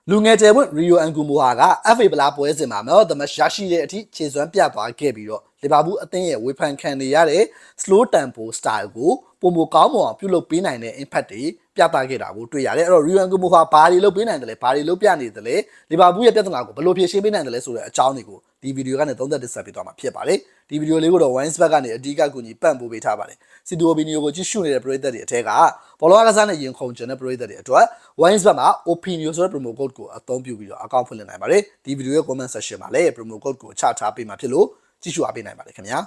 လူငယ်ကျယ်ပွင့်ရီယိုအန်ကူမိုဟာက FA ဗလာပွဲစဉ်မှာMan of the Match ရရှိတဲ့အထိခြေစွမ်းပြသွားခဲ့ပြီးတော့လီဗာပူးအသင်းရဲ့ဝေဖန်ခံနေရတဲ့ slow tempo style ကိုပုံမကောင်းမွန်အောင်ပြုလုပ်ပေးနိုင်တဲ့ impact တွေပြသခဲ့တာကိုတွေ့ရတယ်အဲ့တော့ရီယိုအန်ကူမိုဟာဘာတွေလုပ်ပေးနိုင်တယ်လဲဘာတွေလုပ်ပြနေတယ်လဲလီဗာပူးရဲ့ပြဿနာကိုဘယ်လိုဖြေရှင်းပေးနိုင်တယ်လဲဆိုတဲ့အကြောင်းတွေကိုဒီဗီဒီယိုကနေသုံးသပ်တင်ဆက်ပေးသွားမှာဖြစ်ပါတယ်ဒီဗီဒီယိုလေးကိုတော့ Winesback ကနေအဓိကကူညီပံ့ပိုးပေးထားပါတယ်စီတိုဘီနီယိုကိုကြည့်ရှုနေတဲ့ပရိသတ်တွေအထက်ကဘောလုံးကစားနဲ့ရင်ခုန်ကျင်တဲ့ပရိသတ်တွေအတွက် Winesback မှာ Opinion ဆိုတဲ့ promo code ကိုအသုံးပြုပြီးတော့အကောင့်ဖွင့်လှစ်နိုင်ပါတယ်ဒီဗီဒီယိုရဲ့ comment section မှာလည်း promo code ကိုချထားပေးမှာဖြစ်လို့ကြည့်ရှုအားပေးနိုင်ပါတယ်ခင်ဗျာ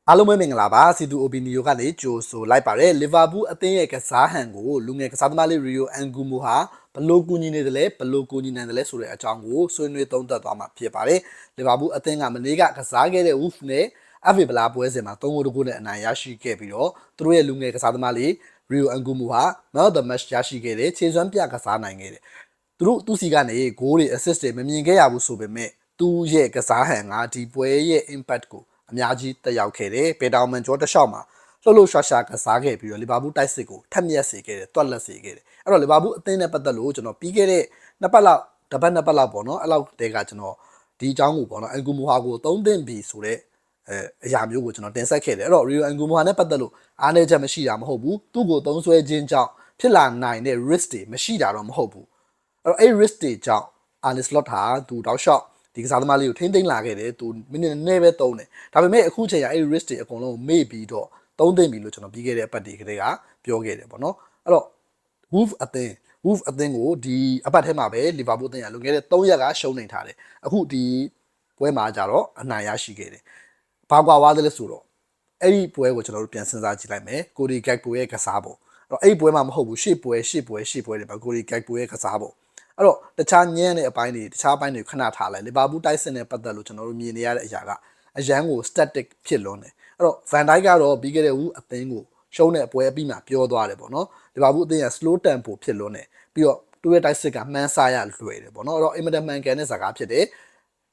အားလုံးပဲမင်္ဂလာပါစီတူအိုဘီနီယိုကနေကြိုဆိုလိုက်ပါတယ်လီဗာပူးအသင်းရဲ့ကစားဟန်ကိုလူငယ်ကစားသမားလေးရီယိုအန်ဂူမိုဟာဘလို့ကူညီနေတယ်လဲဘလို့ကူညီနိုင်တယ်လဲဆိုတဲ့အကြောင်းကိုဆွေးနွေးသုံးသပ်သွားမှာဖြစ်ပါတယ်လီဗာပူးအသင်းကမနေ့ကကစားခဲ့တဲ့ Wolves နဲ့ FA ဗလာပွဲစဉ်မှာ3ဂိုးတဂိုးနဲ့အနိုင်ရရှိခဲ့ပြီးတော့သူတို့ရဲ့လူငယ်ကစားသမားလေးရီယိုအန်ဂူမိုဟာ Man of the Match ရရှိခဲ့တယ်ခြေစွမ်းပြကစားနိုင်ခဲ့တယ်သူစီကနေဂိုးတွေ assist တွေမမြင်ခဲ့ရဘူးဆိုပေမဲ့သူ့ရဲ့ကစားဟန်ကဒီပွဲရဲ့ impact ကိုအများကြီးတက်ရောက်ခဲ့တယ်ပေတောင်မန်ကျော်တစ်လျှောက်မှာလှုပ်ရှားရှားကစားခဲ့ပြီးတော့လီဗာပူးတိုက်စစ်ကိုထက်မြက်စေခဲ့တယ်တွက်လက်စေခဲ့တယ်အဲ့တော့လီဗာပူးအသင်းနဲ့ပတ်သက်လို့ကျွန်တော်ပြီးခဲ့တဲ့နှစ်ပတ်လောက်တစ်ပတ်ပေါ့နော်အဲ့လောက်တည်းကကျွန်တော်ဒီအကြောင်းကိုပေါ့နော်အန်ဂူမိုဟာကိုသုံးသင့်ပြီဆိုတော့အရာမျိုးကိုကျွန်တော်တင်ဆက်ခဲ့တယ်အဲ့တော့ရီယိုအန်ဂူမိုဟာနဲ့ပတ်သက်လို့အားနည်းချက်မရှိတာမဟုတ်ဘူးသူ့ကိုသုံးဆွဲခြင်းကြောင့်ဖြစ်လာနိုင်တဲ့ risk တွေမရှိတာတော့မဟုတ်ဘူးအဲ့တော့အဲ့ risk တွေကြောင့်အာနီစလော့ဟာသူတောက်လျှောက်ဒီကစားသမားလေးကိုထိမ့်သိမ်းလာခဲ့တယ်သူမိနစ်နည်းပဲသုံးတယ်ဒါပေမဲ့အခုချိန်ကအဲ့ risk တွေအကုန်လုံးမေ့ပြီးတော့သုံးသိမ့်ပြီလို့ကျွန်တော်ပြီးခဲ့တဲ့အပတ်တွေကလေးကပြောခဲ့တယ်ပေါ့နော်အဲ့တော့ Wolves အသင်းကိုဒီအပတ်ထဲမှာပဲလီဗာပူးအသင်းကလွန်ခဲ့တဲ့3ရက်ကရှုံးနေထားတယ်အခုဒီပွဲမှာကြတော့အနိုင်ရရှိခဲ့တယ်ဘာကွာဝါးတယ်လဲဆိုတော့အဲ့ဒီပွဲကိုကျွန်တော်တို့ပြန်စဉ်းစားကြည့်လိုက်မယ်ကိုဒီဂက်ပိုရဲ့ကစားပုံအဲ့တော့အဲ့ဒီပွဲမှာမဟုတ်ဘူးရှေ့ပွဲတွေမှာကိုဒီဂက်ပိုရဲ့ကစားပုံအဲ့တော့တခြားညံ့တဲ့အပိုင်းတွေတခြားအပိုင်းတွေခဏထားလိုက်လီဗာပူးတိုက်စစ်နဲ့ပတ်သက်လို့ကျွန်တော်တို့မြင်နေရတဲ့အရာကအရန်ကို static ဖြစ်လွန်းတယ်အဲ့တော့ Van Dijk ကတော့ပြီးခဲ့တဲ့ဦးအသင်းကိုရှုံးတဲ့အပွဲအပြီးမှာပြောသွားတယ်ပေါ့နော်လီဗာပူးအသင်းက slow tempo ဖြစ်လွန်းတယ်ပြီးတော့သူ့ရဲ့တိုက်စစ်ကမှန်းဆရလွယ်တယ်ပေါ့နော်အဲ့တော့အင်မတန်မှန်ကန်တဲ့စကားဖြစ်တယ်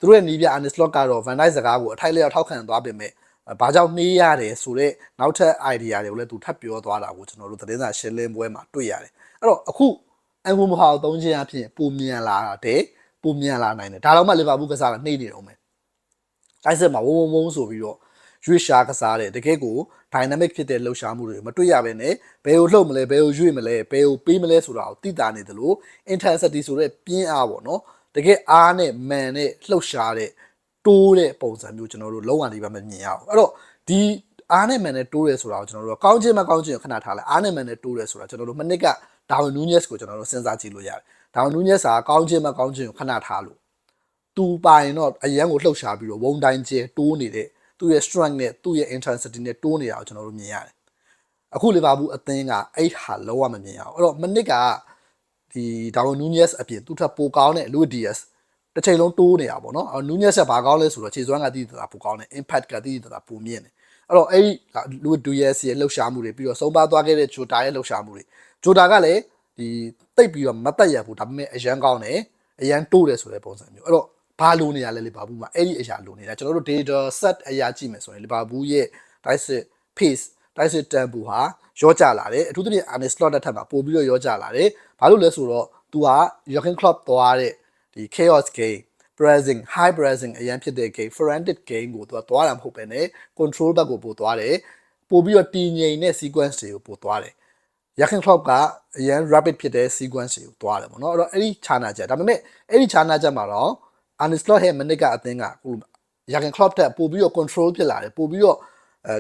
သူတို့ရဲ့နီးပြအာနီစလော့ကတော့ Van Dijk စကားကိုအထိုက်လျောက်ထောက်ခံသွားပေမဲ့ဘာကြောင့်နှေးရတယ်ဆိုတော့နောက်ထပ် idea တွေကိုလည်းသူထပ်ပြောသွားတာကိုကျွန်တော်တို့သတင်းစာရှင်းလင်းပွဲမှာတွေ့ရတယ်အဲ့တော့အခုအန်ဂူမိုဟာကိုသုံးခြင်းအဖြစ်ပုံမြန်လာတယ်ပုံမြန်လာနိုင်တယ်ဒါတော့မှလီဗာပူးကစားတာနှိမ့်နေတော့မယ်တိုက်စစ်မှာဝုံဆိုပြီးတော့ရွေ့ရှားကစားတယ်တကယ်ကို dynamic ဖြစ်တဲ့လှုပ်ရှားမှုတွေမတွေ့ရဘဲနဲ့ဘယ်ကိုလှုပ်မလဲဘယ်ကိုရွေ့မလဲဘယ်ကိုပေးမလဲဆိုတာကိုသိတာနေတယ်လို့ intensity ဆိုတဲ့ပြင်းအားပေါ့နော်တကယ်အားနဲ့မန်နဲ့လှုပ်ရှားတဲ့တိုးတဲ့ပုံစံမျိုးကျွန်တော်တို့လုံးဝနေပါမမြင်ရအောင်အဲ့တော့ဒီအားနဲ့မန်နဲ့တိုးရဲဆိုတာကိုကျွန်တော်တို့ကောင်းခြင်းမကောင်းခြင်းကိုခဏထားလိုက်အားနဲ့မန်နဲ့တိုးရဲဆိုတာကျွန်တော်တို့မနစ်ကဒါဝင်နူးညက်စ်ကိုကျွန်တော်တို့စဉ်းစားကြည့်လို့ရတယ်ဒါဝင်နူးညက်စ်ကကောင်းခြင်းမကောင်းခြင်းကိုခဏထားလို့သူပိုင်တော့အရန်ကိုလှုပ်ရှားပြီးတော့ဝုံတိုင်းကျဲတိုးနေတဲ့သူ့ရဲ့ strength နဲ့သူ့ရဲ့ intensity နဲ့တိုးနေတာကိုကျွန်တော်တို့မြင်ရတယ်အခုလီဗာပူးအသင်းကအဲ့ဟာလုံးဝမမြင်ရအောင်အဲ့တော့မနစ်ကဒီဒါဝင်နူးညက်စ်အပြင်သူ့ထပ်ပိုကောင်းတဲ့လူဒီယက်စ်တစ်ချိန်လုံးတိုးနေတာပေါ့နော်နူးညက်စ်ကဘာကောင်းလဲဆိုတော့ခြေစွမ်းကတည်တည်တာပိုကောင်းတယ် impact ကတည်တည်တာပိုမြင့်တယ်အဲ့တော့အဲ့လူဒူယက်စ်ရဲ့လှုပ်ရှားမှုတွေပြီးတော့ဆုံးပါသွားခဲ့တဲ့ဂျိုတာရဲ့လှုပ်ရှားမှုတွေဂျိုတာကလည်းဒီတိတ်ပြီးတော့မတက်ရဘူးဒါပေမဲ့အရန်ကောင်းတယ်အရန်တိုးတယ်ဆိုတဲ့ပုံစံမျိုးအဲ့တော့ဘာလိုနေရလဲလီဗာပူးမှာအဲ့ဒီအရာလိုနေတာကျွန်တော်တို့ data set အရာကြည့်မယ်ဆိုရင်လီဗာပူးရဲ့ dice pace dice tempo ဟာရောကြလာတယ်အထူးသဖြင့် Arne Slot တက်ထပ်မှာပို့ပြီးတော့ရောကြလာတယ်ဘာလို့လဲဆိုတော့သူက Jurgen Klopp သွားတဲ့ဒီ chaos game pressing high pressing အရန်ဖြစ်တဲ့ game frantic game ကိုသူကသွားတာမဟုတ်ပဲね control back ကိုပို့သွားတယ်ပို့ပြီးတော့တည်ငြိမ်တဲ့ sequence တွေကိုပို့သွားတယ်Jurgen Klopp ကအရန် rapid ဖြစ်တဲ့ sequence တွေကိုသွားတယ်ပေါ့နော်အဲ့တော့အဲ့ဒီခြားနာချက်ဒါပေမဲ့အဲ့ဒီခြားနာချက်မှာတော့ Arne Slot ရဲ့မနစ်ကအသင်းကဟို Jurgen Klopp တက်ပို့ပြီးတော့ control ဖြစ်လာတယ်ပို့ပြီးတော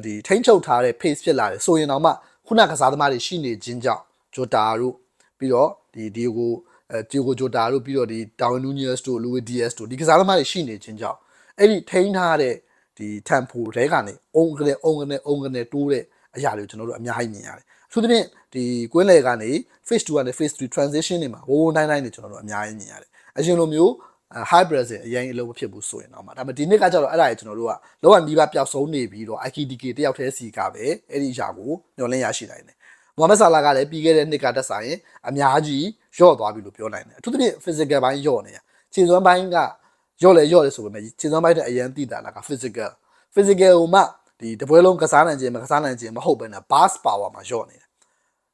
့ဒီထိန်းချုပ်ထားတဲ့ pace ဖြစ်လာတယ်ဆိုရင်တော့မှခုနကစားသမားတွေရှိနေခြင်းကြောင့်ဂျိုတာတို့ပြီးတော့ဒီဂျိုဂျိုတာတို့ပြီးတော့ဒီဒါဝင်နူးညက်စ်တို့လူဝီဒီယက်စ်တို့ဒီကစားသမားတွေရှိနေခြင်းကြောင့်အဲ့ဒီထိန်းထားတဲ့ဒီ tempo တွေကနေအုံကနေတိုးတဲ့အရာတွေကိုကျွန်တော်တို့အများကြီးမြင်ရတယ်အထူးသဖြင့်ဒီကွင်းလေကနေ phase 2ကနေ phase 3 transition တွေမှာဝုန်းတိုင်းတွေကျွန်တော်တို့အများကြီးမြင်ရတယ်အရင်လိုမျိုးhigh pressing အရင်အလုံးမဖြစ်ဘူးဆိုရင်တော့မှဒါပေမဲ့ဒီနှစ်ကကျတော့အဲ့ဒါကြီးကျွန်တော်တို့ကလောကနီးပါးပျောက်ဆုံးနေပြီးတော့ IKDK တယောက်တည်းစီကပဲအဲ့ဒီအရာကိုညှော်လင့်ရရှိနိုင်တယ်မိုဟာမက်ဆာလာကလည်းပြီးခဲ့တဲ့နှစ်ကတက်ဆိုင်ရင်အများကြီးယော့သွားပြီလို့ပြောနိုင်တယ်အထူးသဖြင့် physical ဘိုင်းယော့နေတာခြေစွမ်းဘိုင်းကယော့လေဆိုပေမဲ့ခြေစွမ်းဘိုင်းတဲ့အရင်သိတာလားက physical ကိုမှဒီတပွဲလုံးကစားနိုင်ခြင်းမဟုတ်ဘဲနဲ့ burst power မှာယော့နေတ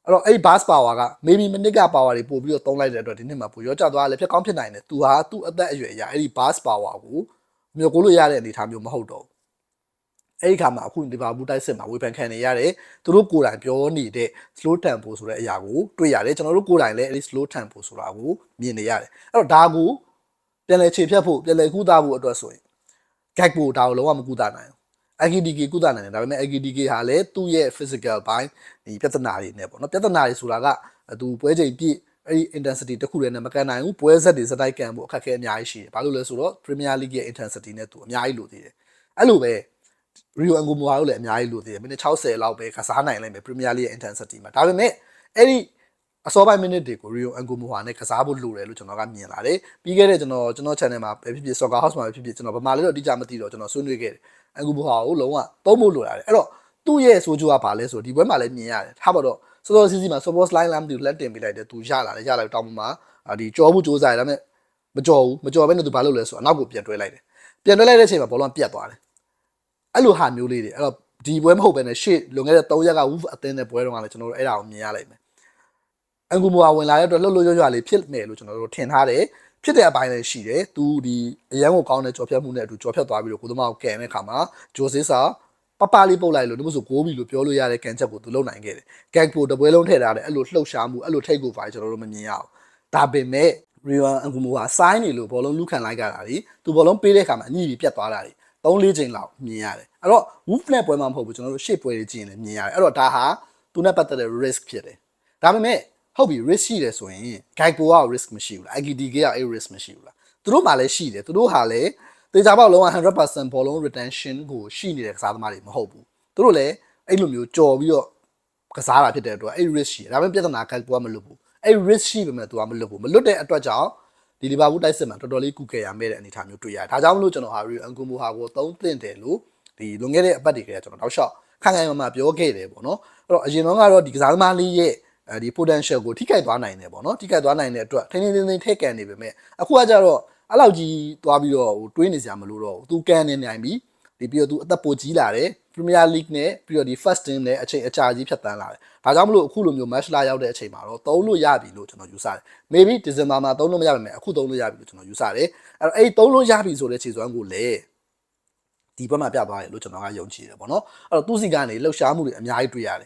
ာအဲ့ အဲ့တော့အဲ့ bus power က maybe မနစ်က power တွေပို့ပြီးတော့သုံးလိုက်တဲ့အတွက်ဒီနှစ်မှာပိုရောကျသွားတယ်ဖြစ်ကောင်းဖြစ်နိုင်တယ်သူဟာသူ့အသက်အရွယ်အရာအဲ့ဒီ bus power ကိုမျိုးကိုလို့ရတဲ့အနေအထားမျိုးမဟုတ်တော့အဲ့ဒီခါမှာအခုလီဗာပူးတိုက်စစ်မှာဝေဖန်ခံနေရတယ်သူတို့ကိုယ်တိုင်ပြောနေတဲ့ slow tempo ဆိုတဲ့အရာကိုတွေ့ရတယ်ကျွန်တော်တို့ကိုယ်တိုင်လည်းအဲ့ဒီ slow tempo ဆိုတာကိုမြင်နေရတယ်အဲ့တော့ဒါကိုပြန်လည်ခြေဖြတ်ဖို့ပြန်လည်ကုသဖို့အတွက်ဆိုရင် gag ပို့ဒါကိုလုံးဝမကုသနိုင်ဘူး AGDK ကုသနိုင်တယ်ဒါပေမဲ့ AGDK ဟာလည်းသူ့ရဲ့ physical ဘိုင်းဒီပြဿနာတွေနဲ့ပေါ့နော်ပြဿနာတွေဆိုတာကသူပွဲချိန်ပြည့်အဲ့ဒီ intensity တစ်ခုတည်းနဲ့မကန်နိုင်ဘူးပွဲဆက်တွေစတိုက်ကန်ဖို့အခက်အခဲအများကြီးရှိတယ်ဘာလို့လဲဆိုတော့ Premier League ရဲ့ intensity နဲ့သူအများကြီးလိုသေးတယ်အဲ့လိုပဲ Rio Angumua ကိုလည်းအများကြီးလိုသေးတယ်မိနစ်60လောက်ပဲကစားနိုင်လိုက်မယ် Premier League ရဲ့ intensity မှာဒါပေမဲ့အဲ့ဒီအစောပိုင်းမိနစ်တွေကို Rio Angumua နဲ့ကစားဖို့လိုတယ်လို့ကျွန်တော်ကမြင်လာတယ်ပြီးခဲ့တဲ့ကျွန်တော် channel မှာပဲဖြစ်ဖြစ် Soccer House မှာပဲဖြစ်ဖြစ်ကျွန်တော်ဗမာလေးတော့အတိအကျမသိတော့ကျွန်တော်ဆွေးနွေးခဲ့တယ်အန်ဂူဘူဟာကိုလုံးဝသုံးဖို့လိုရတယ်အဲ့တော့သူ့ရဲ့ဆိုးကျိုးကဘာလဲဆိုဒီပွဲမှာလည်းမြင်ရတယ်ထားပါတော့စောစောစီးစီးမှာ support line လားမသိဘူးလက်တင်ပေးလိုက်တယ်သူရလာတယ်တောင်းမှာဒီကြောမှုစူးစမ်းရဒါပေမဲ့မကြော်ဘဲနဲ့သူဘာလုပ်လဲဆိုအနောက်ကိုပြန်တွဲလိုက်တယ်ပြန်တွဲလိုက်တဲ့အချိန်မှာဘောလုံးပြတ်သွားတယ်အဲ့လိုဟာမျိုးလေးတွေအဲ့တော့ဒီပွဲမဟုတ်ဘဲနဲ့ရှေ့လွန်ခဲ့တဲ့3ရက်က Wolf အသင်းနဲ့ပွဲတော့ကလည်းကျွန်တော်တို့အဲ့ဒါကိုမြင်ရလိုက်မယ်အန်ဂူမိုဝင်လာတဲ့အတွက်လှုပ်လှုပ်ရွရွလေးဖြစ်မယ်လို့ကျွန်တော်တို့ထင်ထားတယ်ဖြစ်တဲ့အပိုင်းလည်းရှိတယ်သူဒီအရန်ကိုကောင်းတဲ့ကြော်ဖြတ်မှုနဲ့အတူကြော်ဖြတ်သွားပြီးတော့ကိုသမားကိုကင်တဲ့အခါမှာဂျိုဆေးစာပပလေးပုတ်လိုက်လို့ဒီမို့ဆိုဂိုးပြီလို့ပြောလို့ရတဲ့ကန်ချက်ကိုသူလုံနိုင်ခဲ့တယ်ဂက်ပိုတပွဲလုံးထည့်ထားတယ်အဲ့လိုလှုပ်ရှားမှုအဲ့လိုထိတ်ကိုပါကျွန်တော်တို့မမြင်ရအောင်ဒါပေမဲ့ရီယွန်အန်ဂူမိုဟာဆိုင်းနေလို့ဘောလုံးလူခံလိုက်ကြတာဒီသူဘောလုံးပေးတဲ့အခါမှာအညစ်ပြီးပြတ်သွားတာဒီ3-4ချိန်လောက်မြင်ရတယ်အဲ့တော့ Wolf နဲ့ပွဲမှာမဟုတ်ဘူးကျွန်တော်တို့ရှေ့ပွဲတွေကြည့်ရင်လည်းမြင်ရတယ်အဲ့တော့ဒါဟာသူနဲ့ပတ်သက်တဲ့ risk ဖြစ်တယ်ဒါပေမဲ့ဟုတ်ပြီ risk ရှိတယ်ဆိုရင် guide ပိုက risk မရှိဘူးလား IGDK က risk မရှိဘူးလားသူတို့မှလည်းရှိတယ်သူတို့ဟာလည်းတေချာပေါက်လုံးဝ 100% ဘောလုံး retention ကိုရှိနေတဲ့ကစားသမားတွေမဟုတ်ဘူးသူတို့လည်းအဲ့လိုမျိုးကြော်ပြီးတော့ကစားတာဖြစ်တဲ့အတွက်အဲ့ risk ရှိတယ်ဒါပေမဲ့ပြဿနာ guide ပိုကမလွတ်ဘူးအဲ့ risk ရှိပေမဲ့သူကမလွတ်ဘူးမလွတ်တဲ့အတွက်ကြောင့်ဒီလီဗာပူးတိုက်စစ်မှာတော်တော်လေးကုခဲ့ရမယ့်တဲ့အနေအထားမျိုးတွေ့ရတယ်ဒါကြောင့်မလို့ကျွန်တော်ဟာရီအန်ဂူမိုဟာကိုသုံးသင့်တယ်လို့ဒီလွန်ခဲ့တဲ့အပတ်တွေကကျွန်တော်တောက်လျှောက်ခိုင်ခိုင်မာမာပြောခဲ့တယ်ပေါ့နော်အဲ့တော့အရင်ကတော့ဒီကစားသမားလေးရဲ့ဒီ potential ကိုထိခိုက်သွားနိုင်တယ်ပေါ့နော်ထိခိုက်သွားနိုင်တဲ့အတွက်ထိန်းထိကန်နေပေမဲ့အခုကကြတော့အဲ့လောက်ကြီးသွားပြီးတော့တွေးနေစရာမလိုတော့ဘူးသူကန်နေနိုင်ပြီဒီပြီးတော့သူအသက်ပိုကြီးလာတယ် Premier League နဲ့ပြီးတော့ဒီ first team နဲ့အချိန်အကြာကြီးဖြတ်တန်းလာတယ်ဒါကြောင့်မလို့အခုလိုမျိုး match လာရောက်တဲ့အချိန်မှာတော့သုံးလို့ရပြီလို့ကျွန်တော်ယူဆတယ် maybe December မှာသုံးလို့မရပါမယ်အခုသုံးလို့ရပြီလို့ကျွန်တော်ယူဆတယ်အဲ့တော့အဲ့သုံးလို့ရပြီဆိုတဲ့ခြေစွမ်းကိုလည်းဒီဘက်မှာပြသွားတယ်လို့ကျွန်တော်ကယုံကြည်တယ်ပေါ့နော်အဲ့တော့သူ့စီကနေလှုပ်ရှားမှုတွေအများကြီးတွေ့ရတယ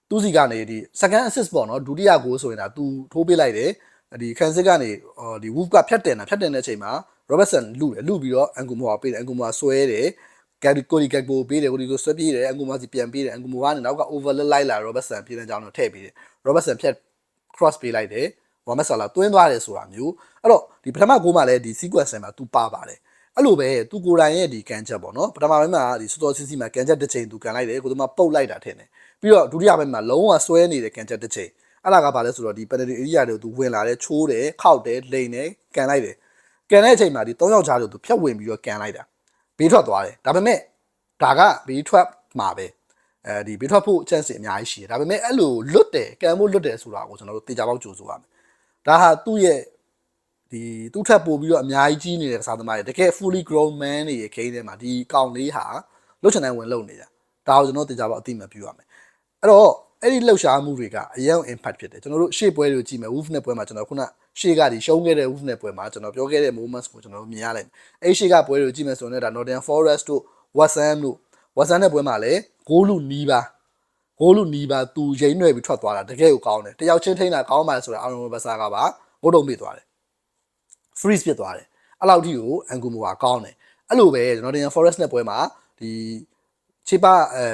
်သူ့စီကနေဒီ second assist ပေါ့နော်ဒုတိယဂိုးဆိုရင်ဒါသူထိုးပေးလိုက်တယ်ဒီခန်စစ်ကနေဒီ Wolf ကဖြတ်တင်တဲ့အချိန်မှာ Robertson လူပြီးတော့အန်ဂူမိုဟာပေးတယ်အန်ဂူမိုဟာဆွဲတယ်ကိုဒီကက်ပိုပေးတယ်ကိုဒီကိုဆွဲပြေးတယ်အန်ဂူမိုဟာစီပြန်ပေးတယ်အန်ဂူမိုကနေနောက်က overlap လိုက်လာ Robertson ပြေးတဲ့ကြောင်းတော့ထည့်ပေးတယ် Robertson ဖြတ် cross ပေးလိုက်တယ်ဝါမက်ဆာလာတွင်းသွားတယ်ဆိုတာမျိုးအဲ့တော့ဒီပထမဂိုးမှာလည်းဒီ sequence မှာသူပါပါတယ်အဲ့လိုပဲသူကိုယ်တိုင်ရဲ့ဒီကန်ချက်ပေါ့နော်ပထမပိုင်းမှာဒီစောစောစီးစီးမှာကန်ချက်တစ်ချိန်သူကန်လိုက်တယ်ကိုသူမပုတ်လိုက်တာထင်တယ်ပြီးတော့ဒုတိယပိုင်းမှာလုံးဝဆွဲနေတဲ့ကန်ချက်တစ်ချိန်အဲ့ဒါကဘာလဲဆိုတော့ဒီ penalty area တွေကိုသူဝင်လာတယ်ချိုးတယ်ခောက်တယ်လိန်တယ်ကန်လိုက်တယ်ကန်တဲ့အချိန်မှာဒီ3ယောက်ကြားတွေကိုသူဖြတ်ဝင်ပြီးတော့ကန်လိုက်တာဘေးထွက်သွားတယ်ဒါပေမဲ့ဒါကဘေးထွက်မှာပဲဒီဘေးထွက်ဖို့ chance အများကြီးရှိတယ်ဒါပေမဲ့အဲ့လိုလွတ်တယ်ကန်ဖို့လွတ်တယ်ဆိုတာကိုကျွန်တော်တို့တေချာပေါက်ကြိုးဆိုရမယ်ဒါဟာသူ့ရဲ့ဒီသူ့ထက်ပို့ပြီးတော့အများကြီးကြီးနေတဲ့ကစားသမားတွေတကယ် fully grown man တွေရဲ့ game ထဲမှာဒီကောင်လေးဟာလွတ်ချင်တိုင်းဝင်လုံနေတာဒါကိုကျွန်တော်တေချာပေါက်အသိမှပြုရမယ်အဲ့တော့အဲ့ဒီလှုပ်ရှားမှုတွေကအရင် impact ဖြစ်တယ်ကျွန်တော်တို့ရှေ့ပွဲတွေကိုကြည့်မယ် Wolf နဲ့ပွဲမှာကျွန်တော်ခုနရှေ့ကဒီရှုံးခဲ့တဲ့ Wolf နဲ့ပွဲမှာကျွန်တော်ပြောခဲ့တဲ့ moments ကိုကျွန်တော်တို့မြင်ရလိုက်မယ်အဲ့ရှေ့ကပွဲတွေကိုကြည့်မယ်ဆိုရင်ဒါ Nottingham Forest တို့ West Ham နဲ့ပွဲမှာလည်းဂိုးလူနီးပါသူရိမ့်ရွယ်ပြီးထွက်သွားတာတကယ်ကိုကောင်းတယ်တယောက်ချင်းထိန်းတာကောင်းပါလေဆိုတာအာရွန်ဘတ်ဆာကပါဂိုးတုံးပေးသွားတယ် freeze ဖြစ်သွားတယ်အဲ့လောက်ထိကိုအန်ဂူမိုကကောင်းတယ်အဲ့လိုပဲကျွန်တော်တင် Forest နဲ့ပွဲမှာဒီချေပါ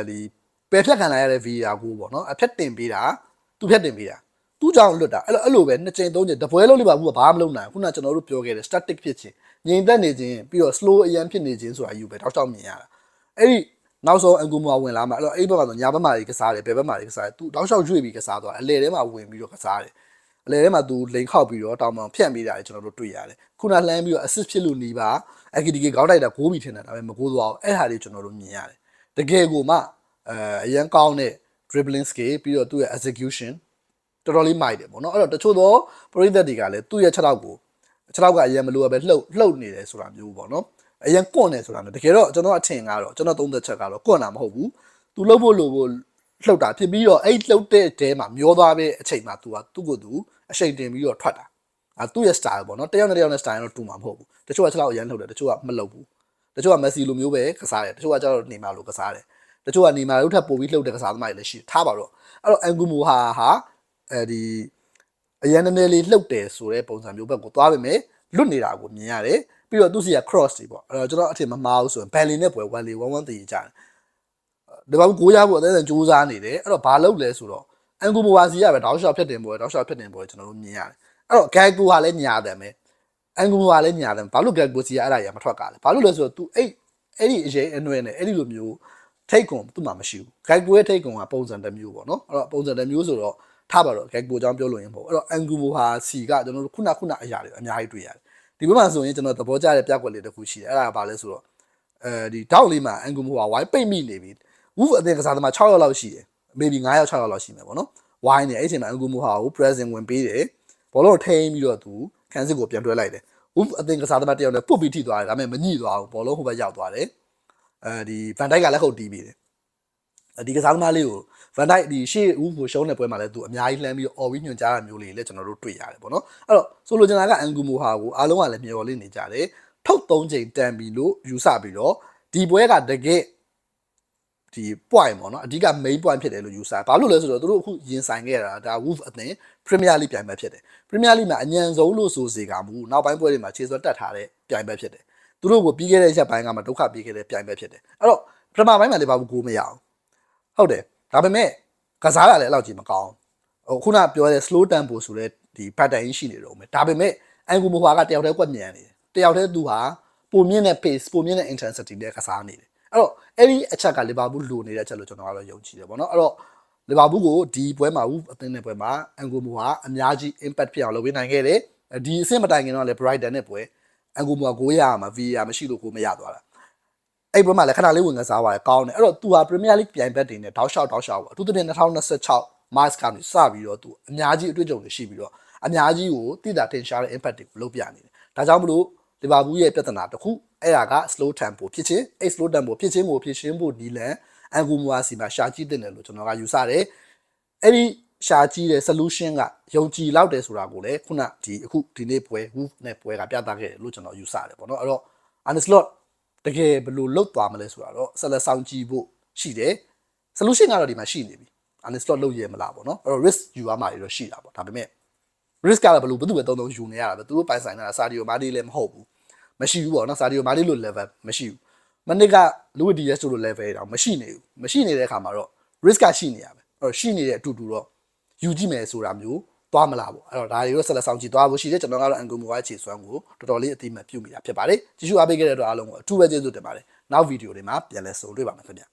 ဒီပယ်ဖြတ်ခံလိုက်ရတဲ့ VAR ကိုပေါ့နော်အဖြတ်တင်ပေးတာသူဖြတ်တင်ပေးတာသူ့ကြောင့်လွတ်တာအဲ့လိုပဲ2ချိန်3ချိန်တပွဲလုံးလေးပါဘူးကဘာမှမလုပ်နိုင်ခုနကျွန်တော်တို့ပြောခဲ့တယ် static ဖြစ်ခြင်းငြိမ်သက်နေခြင်းပြီးတော့ slow အရန်ဖြစ်နေခြင်းဆိုတာယူပဲတောက်တောက်မြင်ရတာအဲ့ဒီနောက်ဆုံးအန်ဂူမိုဝင်လာမှာအဲ့တော့အဲ့ဘက်မှာဆိုညာဘက်မှာကြီးကစားတယ်ဘယ်ဘက်မှာကြီးကစားတယ်သူတောက်လျှောက်ရွေ့ပြီးကစားသွားအလဲထဲမှာဝင်ပြီးတော့ကစားတယ်အလဲထဲမှာသူလိန်ခောက်ပြီးတော့တောင်ပံဖြန့်ပေးတာလေကျွန်တော်တို့တွေ့ရတယ်ခုနလှမ်းပြီးတော့ assist ဖြစ်လို့နေပါ AGDK ခေါင်းတိုက်တာဂိုးပြီးထင်တာဒါပေမဲ့မဂိုးသွားဘူးအဲ့ဟာတွေကျွန်တော်တို့မြင်ရတယ်တကယ်ကိုမှအရန်ကောင်းတဲ့ dribbling skill ပြီးတော့သူ့ရဲ့ execution တော်တော်လေးမိုက်တယ်ပေါ့နော်အဲ့တော့တချို့သောပရိသတ်တွေကလည်းသူ့ရဲ့6ထောက်ကအရန်မလိုပဲလှုပ်နေတယ်ဆိုတာမျိုးပေါ့နော်အရန်ကွန့်နေဆိုတာမျိုးတကယ်တော့ကျွန်တော်အထင်ကတော့ကျွန်တော်သုံးသက်ချက်ကတော့ကွန့်တာမဟုတ်ဘူးသူလှုပ်ဖို့ လှုပ်တာဖြစ်ပြီးတော့အဲ့လှုပ်တဲ့တဲမှာမျောသွားတဲ့အချိန်မှာ तू ကသူ့ကိုသူအချိန်တင်ပြီးတော့ထွက်တာသူ့ရဲ့ style ပေါ့နော်တယောက်နဲ့တယောက်နဲ့ style တော့တူမှာမဟုတ်ဘူးတချို့က6လောက်အရန်လှုပ်တယ်တချို့ကမလှုပ်ဘူးတချို့ကမက်ဆီလိုမျိုးပဲကစားတယ်တချို့ကကျတော့နေမာလိုကစားတယ်တချို့ကနေမာလိုထပ်ပို့ပြီးလှုပ်တဲ့ကစားသမားတွေလည်းရှိထားပါတော့အဲ့တော့အန်ဂူမိုဟာဒီအရန်နည်းနည်းလေးလှုပ်တယ်ဆိုတဲ့ပုံစံမျိုးဘက်ကိုသွားပေမဲ့လွတ်နေတာကိုမြင်ရတယ်ပြီးတော့သူစီက cross တွေပေါ့အဲ့တော့ကျွန်တော်အထင်မမှားဘူးဆိုရင်ဘယ်လီနဲ့ပွဲ1-1တည်ကြတယ်ဒီဘာကိုရဖို့အသေးစိတ်စူးစမ်းနေတယ်အဲ့တော့ဘာလုပ်လဲဆိုတော့အန်ဂူမိုဝါစီကပဲတောက်ရှော့ဖြစ်တင်ပွဲတောက်ရှော့ဖြစ်တင်ပွဲကျွန်တော်တို့မြင်ရတယ်အဲ့တော့ဂက်ကိုဟာလည်းညာတယ်မယ်အန်ဂူမိုဟာလည်းညာတယ်ဘာလို့ဂက်ကိုစီကအဲ့ဒါရမထွက်ကားလဲဘာလို့လဲဆိုတော့ तू အဲ့ဒီအရေးအနှွဲနဲ့အဲ့ဒီလိုမျိုးထိတ်ကွန်သူ့မှာမရှိဘူးဂက်ကိုရဲ့ထိတ်ကွန်ကပုံစံတစ်မျိုးပေါ့နော်အဲ့တော့ပုံစံတစ်မျိုးဆိုတော့ထားပါတော့ဂက်ကိုအကြောင်းပြောလို့ရင်ပေါ့အဲ့တော့အန်ဂူမိုဟာစီကကျွန်တော်တို့ခုနအရာတွေအများကြီးတွေ့ရတယ်ဒီဘက်မှာဆိုရင်ကျွန်တော်သဘောကျတဲ့ပြကွက်လေးတစ်ခုရှိတယ်အဲ့ဒါကဘာလဲဆိုတော့ဒီတောက်လေးမှာအန်ဂူမိုဟာဝိုင်းပိတ်မိနေပြီဝူအသင်ကစားသမား6ယောက်လောက်ရှိတယ် maybe 9ယောက်6ယောက်လောက်ရှိမယ်ပေါ့နော်ဝိုင်းနေအဲ့ဒီအချိန်မှာအန်ဂူမိုဟာကို present ဝင်ပေးတယ်ဘောလုံးထိန်းပြီးတော့သူခန်းစစ်ကိုပြန်တွဲလိုက်တယ်ဝူအသင်ကစားသမားတယောက်နဲ့ပုတ်ပြီးထိသွားတယ်ဒါပေမဲ့မညှိသွားဘူးဘောလုံးဟိုဘက်ရောက်သွားတယ်ဒီဗန်ဒိုက်ကလက်ခုပ်တီးပြီးတယ်ဒီကစားသမားလေးကိုဗန်ဒိုက်ဒီရှေ့ဦးကိုရှုံးတဲ့ပွဲမှာလည်းသူအများကြီးလှမ်းပြီးအော်ပြီးညွှန်ကြားတာမျိုးလေးလည်းကျွန်တော်တို့တွေ့ရတယ်ပေါ့နော်အဲ့တော့ဆိုလိုချင်တာကအန်ဂူမိုဟာကိုအားလုံးကလည်းမျှော်လင့်နေကြတယ်ထုတ်3ချိန်တန်ပြီလို့ယူဆပြီးတော့ဒီပွဲကတကယ်ဒီ point ပေါ့နော်အဓိက main point ဖြစ်တယ်လို့ယူဆဘာလို့လဲဆိုတော့တို့အခုရင်ဆိုင်ခဲ့တာဒါ Wolf အသင်း Premier League ပြိုင်ပွဲဖြစ်တယ် Premier League မှာအညံဆုံးလို့ဆိုစေကမူနောက်ပိုင်းပွဲတွေမှာခြေစွမ်းတက်ထားတဲ့ပြိုင်ပွဲဖြစ်တယ်သူတို့ကိုပြီးခဲ့တဲ့ရက်ပိုင်းကမှဒုက္ခပေးခဲ့တဲ့ပြိုင်ပွဲဖြစ်တယ်အဲ့တော့ပထမပိုင်းမှာလည်းဘာဘူးကိုမရအောင်ဟုတ်တယ်ဒါပေမဲ့ကစားတာလည်းအဲ့လောက်ကြီးမကောင်းဟိုခုနပြောတဲ့ slow tempo ဆိုတဲ့ဒီ pattern ကြီးရှိနေတော့မယ်ဒါပေမဲ့အန်ဂူမိုဟာကတယောက်တည်းကွက်မြန်နေတယ်တယောက်တည်းသူဟာပုံမြင့်တဲ့ pace ပုံမြင့်တဲ့ intensity နဲ့ကစားနေတယ်အဲ့တော့အဲ့ဒီအချက်ကလီဗာပူးလိုနေတဲ့အချက်လို့ကျွန်တော်ကတော့ယုံကြည်တယ်ပေါ့နော်အဲ့တော့လီဗာပူးကိုဒီပွဲမှာဦးအသင်းတဲ့ပွဲမှာအန်ဂူမိုဟာအများကြီး impact ဖြစ်အောင်လုပ်ပေးနိုင်ခဲ့တယ်ဒီအဆင့်မတိုင်ခင်တော့လည်း Brighton နဲ့ပွဲအန်ဂူမိုဟာ900ရမှာ VAR မရှိလို့ကိုမရသွားတာအဲ့ပွဲမှာလည်းခဏလေးဝင်ကစားသွားတယ်ကောင်းတယ်အဲ့တော့သူဟာ Premier League ပြိုင်ဘက်တွေနဲ့တောက်လျှောက်ပေါ့အထူးသဖြင့်2026 March ကနေစပြီးတော့သူအများကြီးအတွေ့အကြုံတွေရှိပြီးတော့အများကြီးကိုတိတာတင်ရှားတဲ့ impact တွေကိုလုပ်ပြနေတယ်ဒါကြောင့်မလို့လီဗာပူးရဲ့ပြဿနာတစ်ခုအဲ့ဒါက slow tempo ဖြစ်ခြင်းအဲ့ slow tempo ဖြစ်ခြင်းကိုဖြစ်ရှင်းဖို့ဒီလန်အန်ဂူမိုဟာစီမှာရှာကြည့်တဲ့တယ်လို့ကျွန်တော်ကယူဆတယ်အဲ့ဒီရှာကြည့်တဲ့ solution ကယုံကြည်လောက်တယ်ဆိုတာကိုလည်းခုနဒီနေ့ပွဲ Wolf နဲ့ပွဲကပြသခဲ့တယ်လို့ကျွန်တော်ယူဆတယ်ပေါ့နော်အဲ့တော့ Arne Slot တကယ်ဘယ်လိုလုပ်သွားမလဲဆိုတာတော့ဆက်လက်ဆောင်ကြည့်ဖို့ရှိတယ် solution ကတော့ဒီမှာရှိနေပြီ Arne Slot လုပ်ရမလားပေါ့နော်အဲ့တော့ risk ယူရမှာတွေတော့ရှိတာပေါ့ဒါပေမဲ့ risk ကတော့ဘယ်သူပဲသုံးယူနေရတာပဲသူတို့ပိုင်ဆိုင်တာစာဒီယိုမာဒီလည်းမဟုတ်ဘူးမရှိဘူးပေါ့နော်စာဒီယိုမာဒီလို level မရှိဘူးမနစ်ကလူဝီဒီယက်ဆိုလို level တောင်မရှိနေဘူးမရှိနေတဲ့အခါမှာတော့ risk ကရှိနေရပဲအဲ့တော့ရှိနေတဲ့အတူတူတော့ယူကြည့်မယ်ဆိုတာမျိုးသွားမလားပေါ့အဲ့တော့ဒါတွေတော့ဆက်လက်ဆောင်ကြည့်သွားဖို့ရှိတယ်ကျွန်တော်ကတော့အန်ဂူမိုကခြေစွမ်းကိုတော်တော်လေးအသိမှတ်ပြုမိတာဖြစ်ပါတယ်ကြည့်ရှုအားပေးခဲ့တဲ့အတွက်အားလုံးကိုအထူးပဲကျေးဇူးတင်ပါတယ်နောက်ဗီဒီယိုတွေမှာပြန်လည်ဆုံတွေ့ပါမယ်ခင်ဗျ